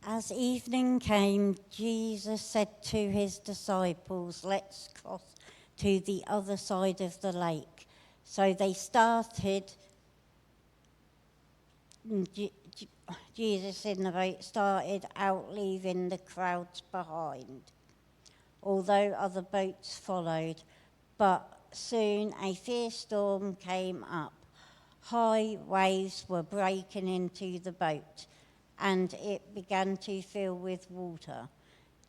As evening came, Jesus said to his disciples, "Let's cross to the other side of the lake." So they started. Jesus in the boat started out, leaving the crowds behind, although other boats followed. But soon a fierce storm came up. High waves were breaking into the boat, and it began to fill with water.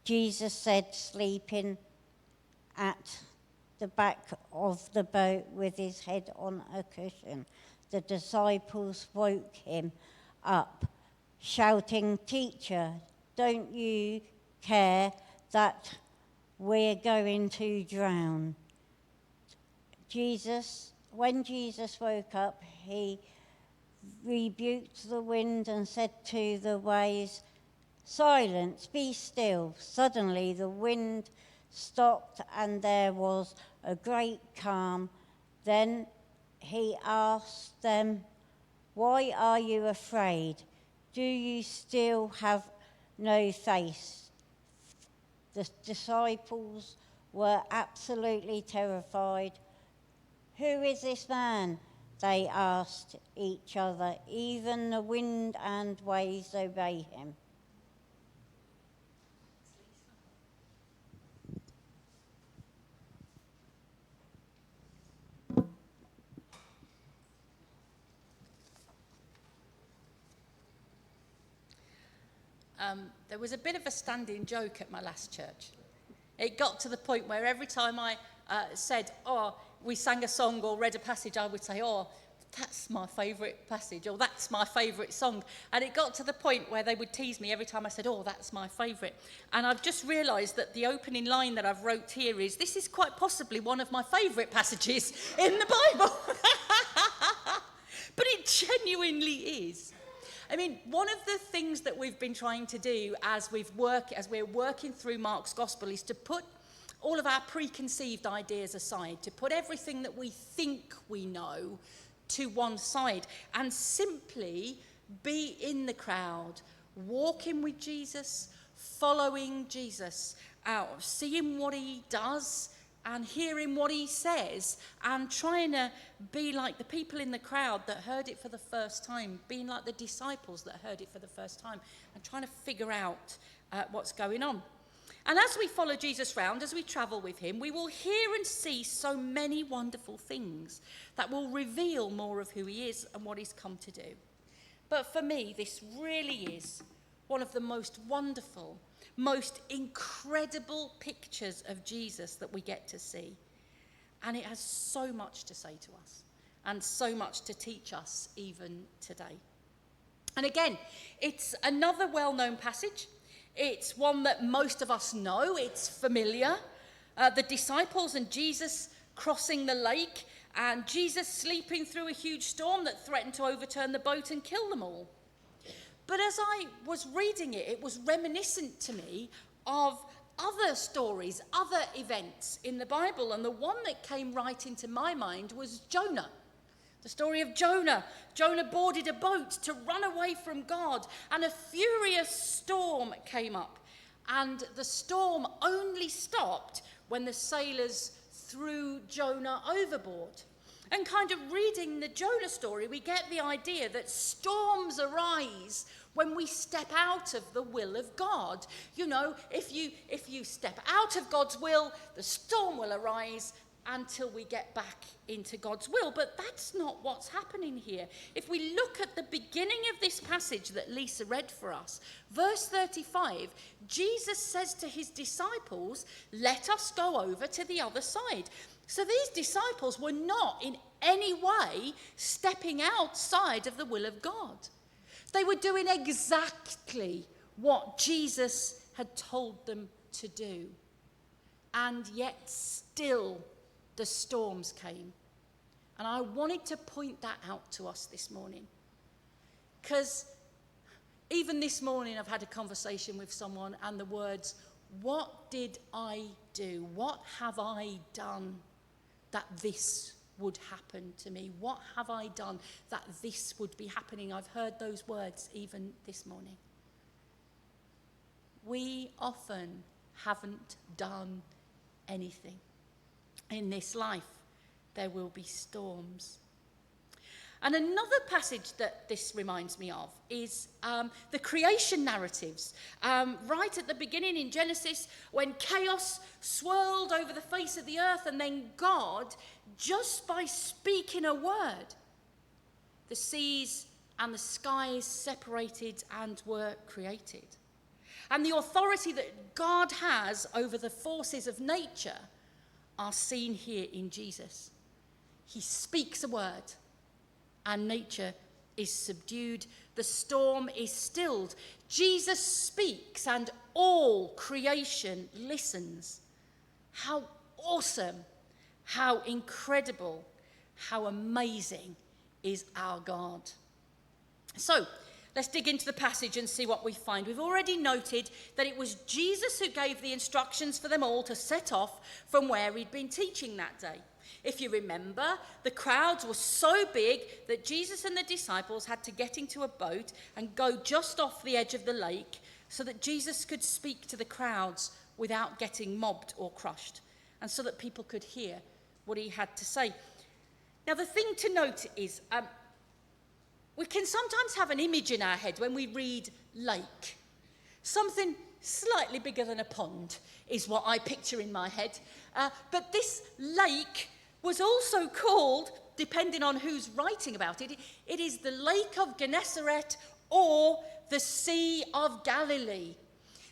Jesus said, sleeping at the back of the boat with his head on a cushion. The disciples woke him up, shouting, "Teacher, don't you care that we're going to drown?" When Jesus woke up, he rebuked the wind and said to the waves, "Silence, be still." Suddenly the wind stopped and there was a great calm. Then he asked them, "Why are you afraid? Do you still have no faith?" The disciples were absolutely terrified. "Who is this man?" they asked each other. "Even the wind and waves obey him." There was a bit of a standing joke at my last church. It got to the point where every time I said, we sang a song or read a passage, I would say, that's my favourite passage, or that's my favourite song. And it got to the point where they would tease me every time I said, that's my favourite. And I've just realised that the opening line that I've wrote here is, this is quite possibly one of my favourite passages in the Bible. But it genuinely is. I mean, one of the things that we've been trying to do as we're working through Mark's Gospel is to put all of our preconceived ideas aside, to put everything that we think we know to one side and simply be in the crowd, walking with Jesus, following Jesus out, seeing what he does and hearing what he says, and trying to be like the people in the crowd that heard it for the first time, being like the disciples that heard it for the first time, and trying to figure out what's going on. And as we follow Jesus round, as we travel with him, we will hear and see so many wonderful things that will reveal more of who he is and what he's come to do. But for me, this really is one of the most wonderful, most incredible pictures of Jesus that we get to see. And it has so much to say to us and so much to teach us even today. And again, it's another well-known passage. It's one that most of us know. It's familiar. The disciples and Jesus crossing the lake, and Jesus sleeping through a huge storm that threatened to overturn the boat and kill them all. But as I was reading it, it was reminiscent to me of other stories, other events in the Bible. And the one that came right into my mind was Jonah. The story of Jonah. Jonah boarded a boat to run away from God, and a furious storm came up. And the storm only stopped when the sailors threw Jonah overboard. And kind of reading the Jonah story, we get the idea that storms arise when we step out of the will of God. You know, if you step out of God's will, the storm will arise until we get back into God's will. But that's not what's happening here. If we look at the beginning of this passage that Lisa read for us, verse 35, Jesus says to his disciples, "Let us go over to the other side." So these disciples were not in any way stepping outside of the will of God. They were doing exactly what Jesus had told them to do. And yet still the storms came. And I wanted to point that out to us this morning. Because even this morning I've had a conversation with someone, and the words, "What did I do? What have I done that this would happen to me? What have I done that this would be happening?" I've heard those words even this morning. we often haven't done anything. In this life, there will be storms. And another passage that this reminds me of is the creation narratives. Right at the beginning in Genesis, when chaos swirled over the face of the earth, and then God, just by speaking a word, the seas and the skies separated and were created. And the authority that God has over the forces of nature are seen here in Jesus. He speaks a word, and nature is subdued. The storm is stilled. Jesus speaks, and all creation listens. How awesome, how incredible, how amazing is our God. So, let's dig into the passage and see what we find. We've already noted that it was Jesus who gave the instructions for them all to set off from where he'd been teaching that day. If you remember, the crowds were so big that Jesus and the disciples had to get into a boat and go just off the edge of the lake so that Jesus could speak to the crowds without getting mobbed or crushed, and so that people could hear what he had to say. Now, the thing to note is we can sometimes have an image in our head when we read lake. Something slightly bigger than a pond is what I picture in my head. But this lake was also called, depending on who's writing about it, it is the Lake of Gennesaret or the Sea of Galilee.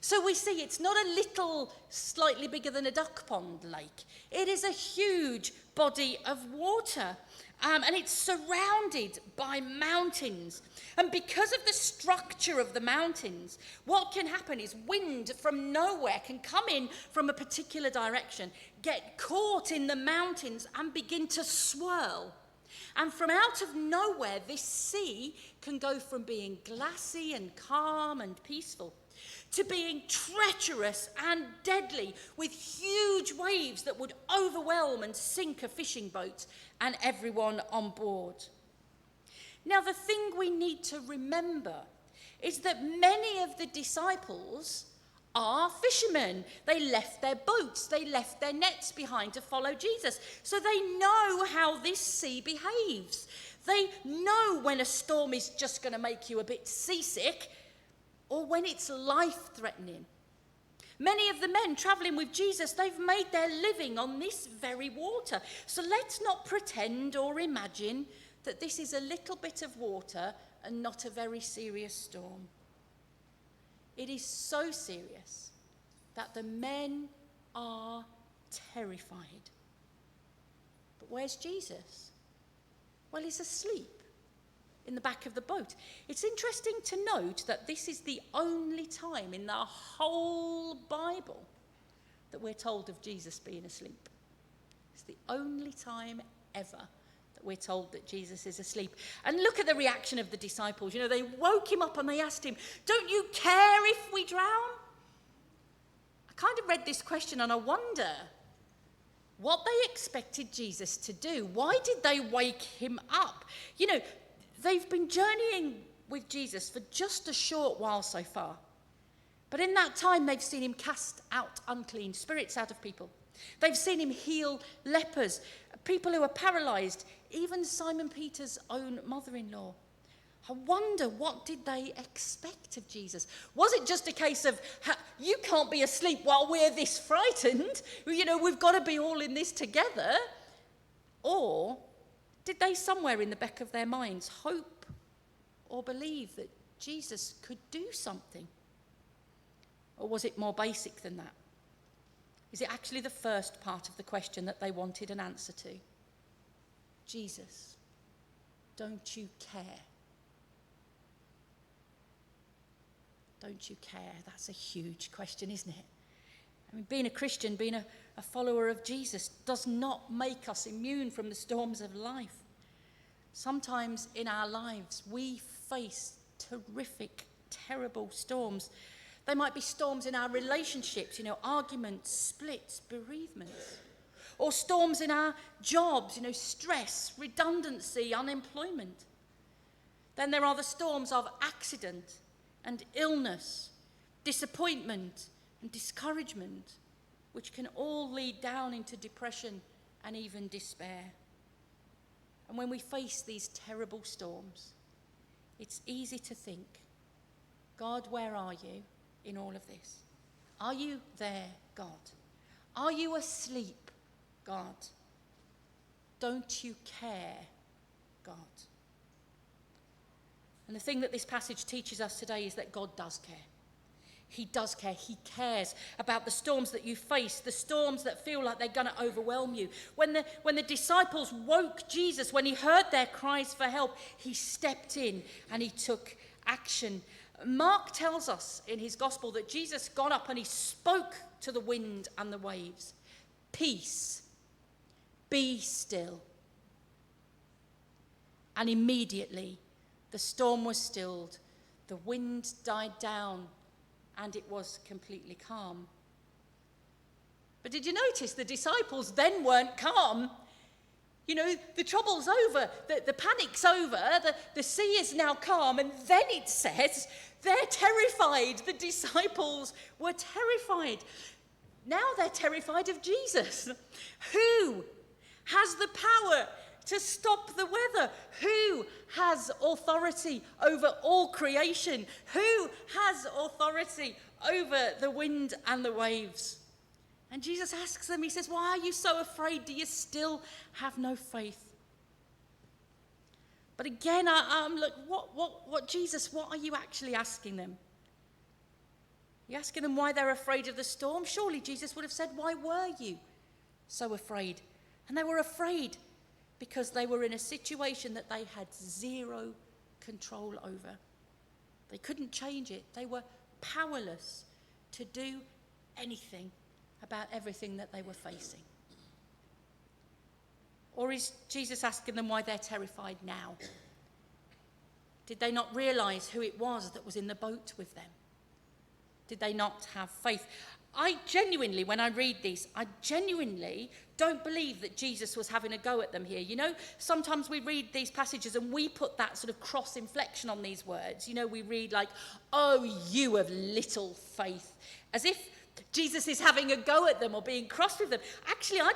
So we see it's not a little, slightly bigger than a duck pond lake. It is a huge body of water. And it's surrounded by mountains. And because of the structure of the mountains, what can happen is wind from nowhere can come in from a particular direction, get caught in the mountains and begin to swirl. And from out of nowhere, this sea can go from being glassy and calm and peaceful to being treacherous and deadly, with huge waves that would overwhelm and sink a fishing boat and everyone on board. Now, the thing we need to remember is that many of the disciples are fishermen. They left their boats, they left their nets behind to follow Jesus. So they know how this sea behaves. They know when a storm is just going to make you a bit seasick, or when it's life-threatening. Many of the men travelling with Jesus, they've made their living on this very water. So let's not pretend or imagine that this is a little bit of water and not a very serious storm. It is so serious that the men are terrified. But where's Jesus? Well, he's asleep in the back of the boat. It's interesting to note that this is the only time in the whole Bible that we're told of Jesus being asleep. It's the only time ever that we're told that Jesus is asleep. And look at the reaction of the disciples. You know, they woke him up and they asked him, "Don't you care if we drown?" I kind of read this question and I wonder what they expected Jesus to do. Why did they wake him up? You know, they've been journeying with Jesus for just a short while so far. But in that time, they've seen him cast out unclean spirits out of people. They've seen him heal lepers, people who are paralyzed, even Simon Peter's own mother-in-law. I wonder, what did they expect of Jesus? Was it just a case of, you can't be asleep while we're this frightened? You know, we've got to be all in this together. Or did they, somewhere in the back of their minds, hope or believe that Jesus could do something? Or was it more basic than that? Is it actually the first part of the question that they wanted an answer to? Jesus, don't you care? Don't you care? That's a huge question, isn't it? I mean, being a Christian, being a follower of Jesus does not make us immune from the storms of life. Sometimes in our lives, we face terrific, terrible storms. They might be storms in our relationships, you know, arguments, splits, bereavements. Or storms in our jobs, you know, stress, redundancy, unemployment. Then there are the storms of accident and illness, disappointment, and discouragement, which can all lead down into depression and even despair. And when we face these terrible storms, it's easy to think, God, where are you in all of this? Are you there, God? Are you asleep, God? Don't you care, God? And the thing that this passage teaches us today is that God does care. He does care. He cares about the storms that you face, the storms that feel like they're going to overwhelm you. When the disciples woke Jesus, when he heard their cries for help, he stepped in and he took action. Mark tells us in his gospel that Jesus got up and he spoke to the wind and the waves. Peace, be still. And immediately the storm was stilled, the wind died down, and it was completely calm. But did you notice the disciples then weren't calm? You know, the trouble's over, the panic's over, the sea is now calm, and then it says they're terrified. The disciples were terrified. Now they're terrified of Jesus. Who has the power to stop the weather? Who has authority over all creation? Who has authority over the wind and the waves? And Jesus asks them, he says, why are you so afraid? Do you still have no faith? But again, I'm like, what, Jesus, what are you actually asking them? You're asking them why they're afraid of the storm? Surely Jesus would have said, why were you so afraid? And they were afraid because they were in a situation that they had zero control over. They couldn't change it. They were powerless to do anything about everything that they were facing. Or is Jesus asking them why they're terrified now? Did they not realize who it was that was in the boat with them? Did they not have faith? I genuinely, when I read this, I genuinely don't believe that Jesus was having a go at them here. You know, sometimes we read these passages and we put that sort of cross inflection on these words. You know, we read like, oh, you of little faith, as if Jesus is having a go at them or being cross with them. Actually, I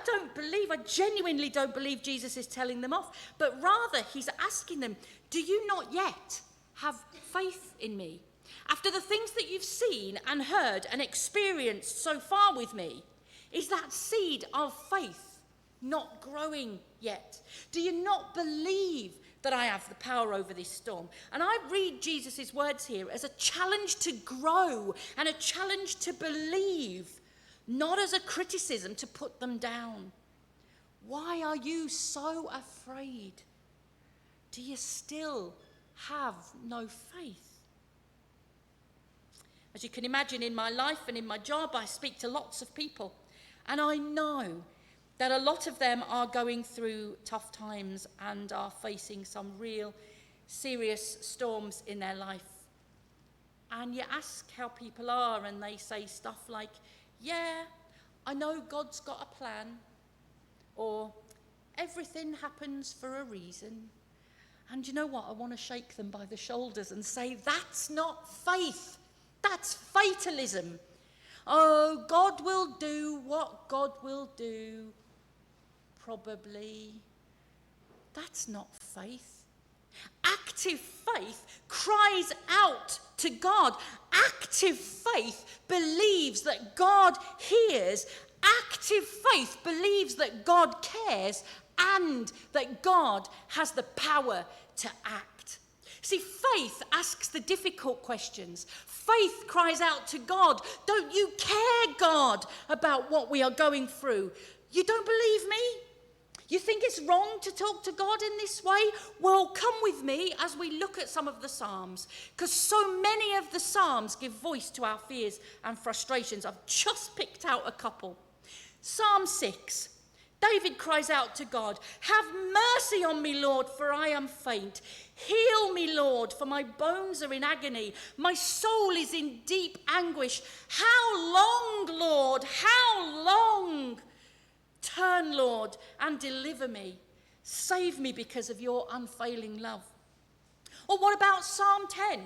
genuinely don't believe Jesus is telling them off, but rather he's asking them, do you not yet have faith in me? After the things that you've seen and heard and experienced so far with me, is that seed of faith not growing yet? Do you not believe that I have the power over this storm? And I read Jesus' words here as a challenge to grow and a challenge to believe, not as a criticism to put them down. Why are you so afraid? Do you still have no faith? As you can imagine, in my life and in my job, I speak to lots of people. And I know that a lot of them are going through tough times and are facing some real serious storms in their life. And you ask how people are, and they say stuff like, yeah, I know God's got a plan, or everything happens for a reason. And you know what? I want to shake them by the shoulders and say, that's not faith. That's fatalism. Oh, God will do what God will do. Probably. That's not faith. Active faith cries out to God. Active faith believes that God hears. Active faith believes that God cares and that God has the power to act. See, faith asks the difficult questions. Faith cries out to God, don't you care, God, about what we are going through? You don't believe me? You think it's wrong to talk to God in this way? Well, come with me as we look at some of the Psalms, because so many of the Psalms give voice to our fears and frustrations. I've just picked out a couple. Psalm 6. David cries out to God, have mercy on me, Lord, for I am faint. Heal me, Lord, for my bones are in agony. My soul is in deep anguish. How long, Lord? How long? Turn, Lord, and deliver me. Save me because of your unfailing love. Or what about Psalm 10?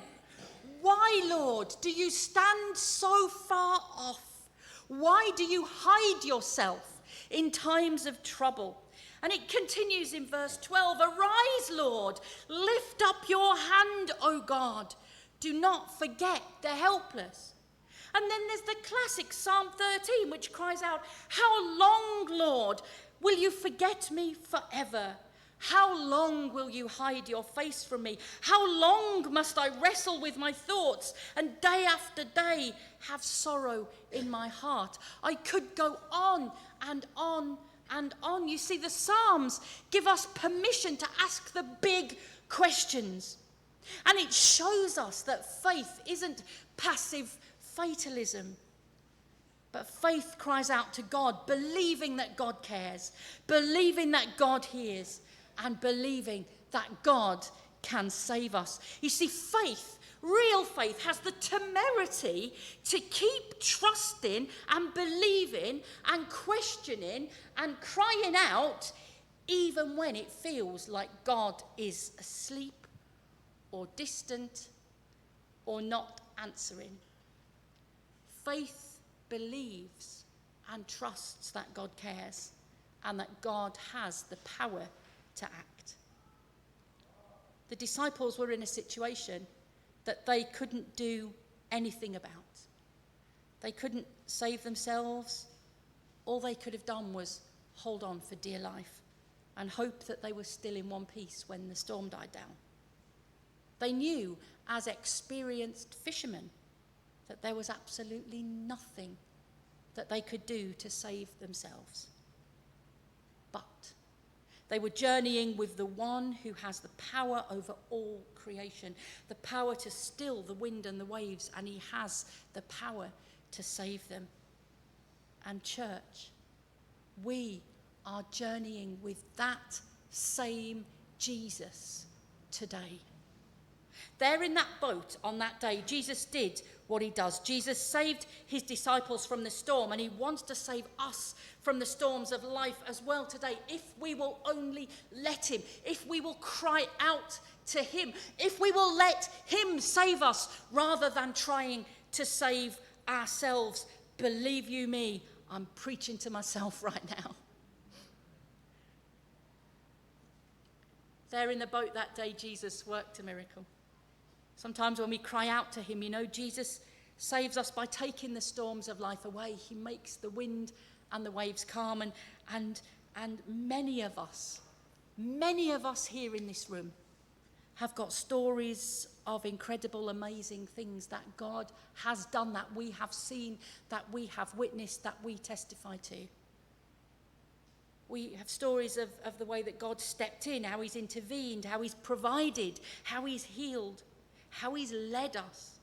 Why, Lord, do you stand so far off? Why do you hide yourself in times of trouble? And it continues in verse 12. Arise, Lord, lift up your hand, O God. Do not forget the helpless. And then there's the classic Psalm 13, which cries out, how long, Lord, will you forget me forever? How long will you hide your face from me? How long must I wrestle with my thoughts and day after day have sorrow in my heart? I could go on and on and on. You see, the Psalms give us permission to ask the big questions. And it shows us that faith isn't passive fatalism. But faith cries out to God, believing that God cares, believing that God hears, and believing that God can save us. You see, faith, real faith, has the temerity to keep trusting and believing and questioning and crying out, even when it feels like God is asleep or distant or not answering. Faith believes and trusts that God cares and that God has the power to act. The disciples were in a situation that they couldn't do anything about. They couldn't save themselves. All they could have done was hold on for dear life and hope that they were still in one piece when the storm died down. They knew, as experienced fishermen, that there was absolutely nothing that they could do to save themselves. But they were journeying with the one who has the power over all creation, the power to still the wind and the waves, and he has the power to save them. And church, we are journeying with that same Jesus today. There in that boat on that day, Jesus did what he does. Jesus saved his disciples from the storm, and he wants to save us from the storms of life as well today, if we will only let him, if we will cry out to him, if we will let him save us rather than trying to save ourselves. Believe you me, I'm preaching to myself right now. There in the boat that day, Jesus worked a miracle. Sometimes when we cry out to him, Jesus saves us by taking the storms of life away. He makes the wind and the waves calm. And many of us here in this room have got stories of incredible, amazing things that God has done, that we have seen, that we have witnessed, that we testify to. We have stories of the way that God stepped in, how he's intervened, how he's provided, how he's healed, how he's led us.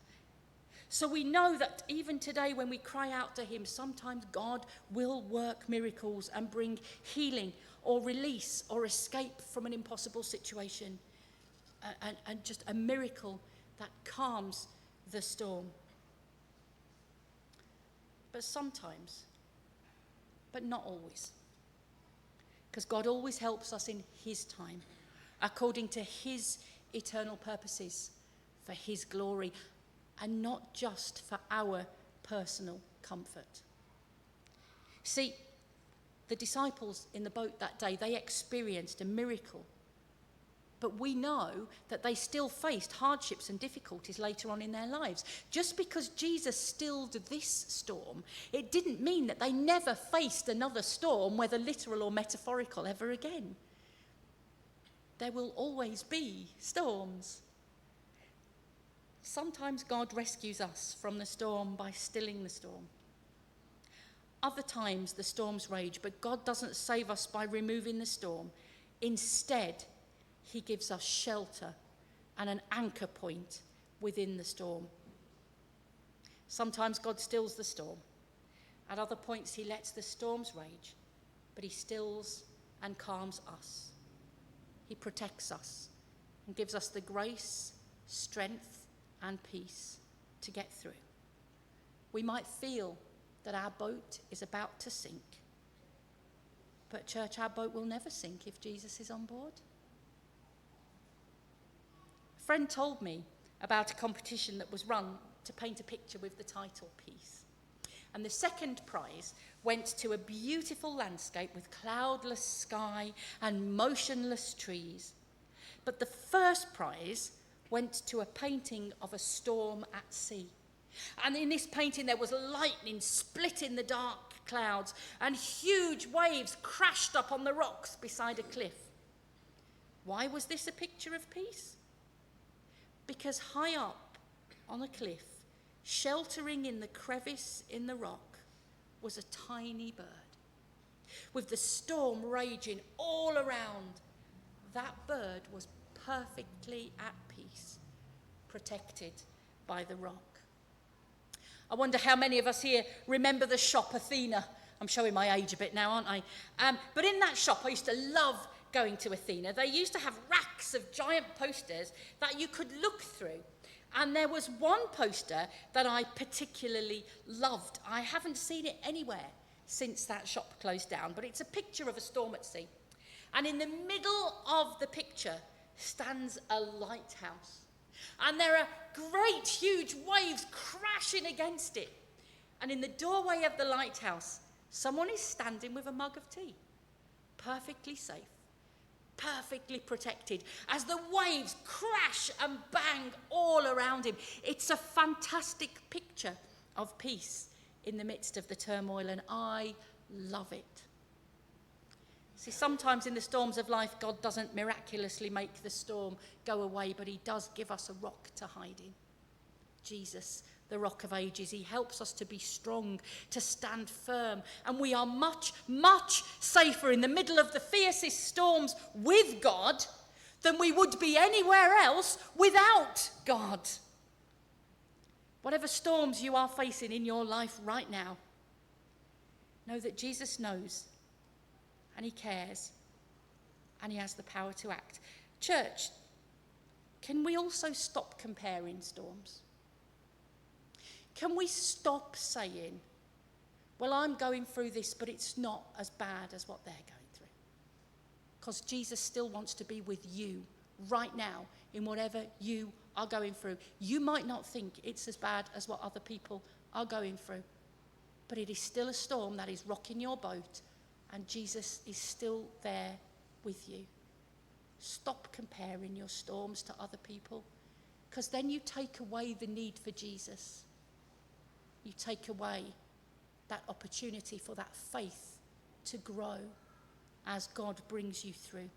So we know that even today when we cry out to him, sometimes God will work miracles and bring healing or release or escape from an impossible situation. And just a miracle that calms the storm. But sometimes, but not always. Because God always helps us in his time, according to his eternal purposes, for his glory, and not just for our personal comfort. See, the disciples in the boat that day, they experienced a miracle. But we know that they still faced hardships and difficulties later on in their lives. Just because Jesus stilled this storm, it didn't mean that they never faced another storm, whether literal or metaphorical, ever again. There will always be storms. Sometimes God rescues us from the storm by stilling the storm. Other times the storms rage, but God doesn't save us by removing the storm. Instead, he gives us shelter and an anchor point within the storm. Sometimes God stills the storm. At other points, he lets the storms rage, but he stills and calms us. He protects us and gives us the grace, strength, and peace to get through. We might feel that our boat is about to sink, but church, our boat will never sink if Jesus is on board. A friend told me about a competition that was run to paint a picture with the title Peace. And the second prize went to a beautiful landscape with cloudless sky and motionless trees. But the first prize went to a painting of a storm at sea. And in this painting there was lightning splitting the dark clouds, and huge waves crashed up on the rocks beside a cliff. Why was this a picture of peace? Because high up on a cliff, sheltering in the crevice in the rock, was a tiny bird. With the storm raging all around, that bird was perfectly at peace, protected by the rock. I wonder how many of us here remember the shop Athena. I'm showing my age a bit now, aren't I? But in that shop, I used to love going to Athena. They used to have racks of giant posters that you could look through. And there was one poster that I particularly loved. I haven't seen it anywhere since that shop closed down, but it's a picture of a storm at sea. And in the middle of the picture stands a lighthouse. And there are great, huge waves crashing against it. And in the doorway of the lighthouse, someone is standing with a mug of tea, perfectly safe, perfectly protected, as the waves crash and bang all around him. It's a fantastic picture of peace in the midst of the turmoil, and I love it. See, sometimes in the storms of life, God doesn't miraculously make the storm go away, but he does give us a rock to hide in. Jesus, the rock of ages, he helps us to be strong, to stand firm. And we are much, much safer in the middle of the fiercest storms with God than we would be anywhere else without God. Whatever storms you are facing in your life right now, know that Jesus knows, and he cares, and he has the power to act. Church, can we also stop comparing storms? Can we stop saying, well, I'm going through this, but it's not as bad as what they're going through? Because Jesus still wants to be with you right now in whatever you are going through. You might not think it's as bad as what other people are going through, but it is still a storm that is rocking your boat, and Jesus is still there with you. Stop comparing your storms to other people, because then you take away the need for Jesus. You take away that opportunity for that faith to grow as God brings you through.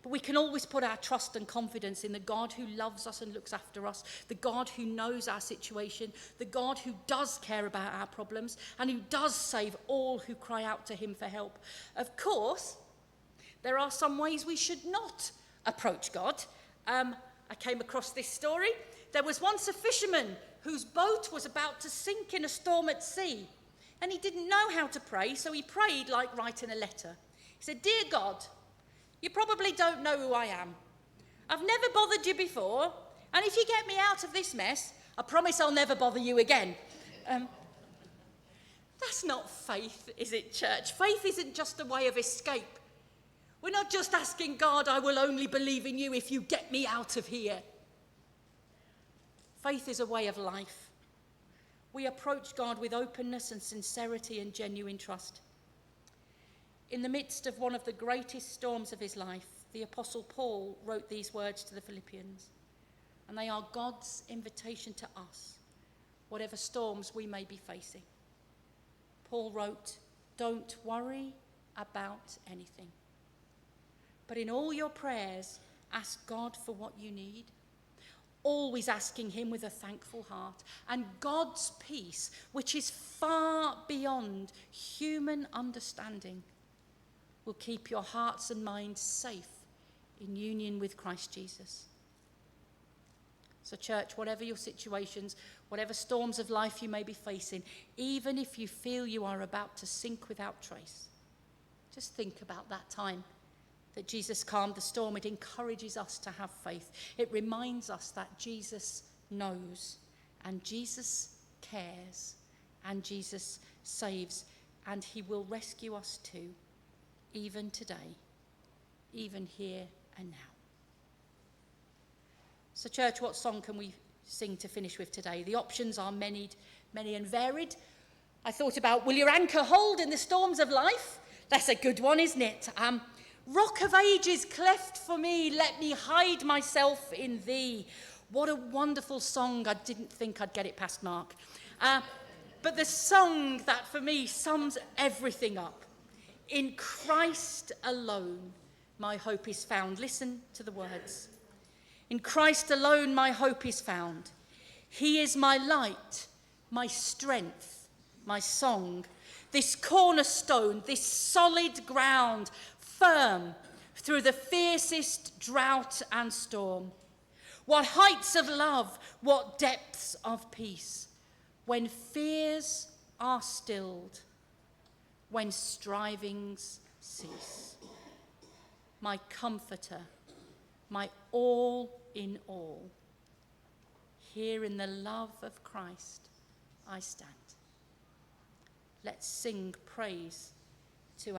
But we can always put our trust and confidence in the God who loves us and looks after us, the God who knows our situation, the God who does care about our problems, and who does save all who cry out to him for help. Of course, there are some ways we should not approach God. I came across this story. There was once a fisherman whose boat was about to sink in a storm at sea, and he didn't know how to pray, so he prayed like writing a letter. He said, "Dear God, you probably don't know who I am. I've never bothered you before, and if you get me out of this mess, I promise I'll never bother you again." That's not faith, is it, church? Faith isn't just a way of escape. We're not just asking God, I will only believe in you if you get me out of here. Faith is a way of life. We approach God with openness and sincerity and genuine trust. In the midst of one of the greatest storms of his life, the Apostle Paul wrote these words to the Philippians, and they are God's invitation to us, whatever storms we may be facing. Paul wrote, "Don't worry about anything, but in all your prayers, ask God for what you need, always asking him with a thankful heart, and God's peace, which is far beyond human understanding, will keep your hearts and minds safe in union with Christ Jesus." So church, whatever your situations, whatever storms of life you may be facing, even if you feel you are about to sink without trace, just think about that time that Jesus calmed the storm. It encourages us to have faith. It reminds us that Jesus knows, and Jesus cares, and Jesus saves, and he will rescue us too, even today, even here and now. So church, what song can we sing to finish with today? The options are many and varied. I thought about, will your anchor hold in the storms of life? That's a good one, isn't it? Rock of ages cleft for me, let me hide myself in thee. What a wonderful song. I didn't think I'd get it past Mark. But the song that for me sums everything up. In Christ alone, my hope is found. Listen to the words. In Christ alone, my hope is found. He is my light, my strength, my song. This cornerstone, this solid ground, firm through the fiercest drought and storm. What heights of love, what depths of peace, when fears are stilled, when strivings cease. My comforter, my all in all, here in the love of Christ I stand. Let's sing praise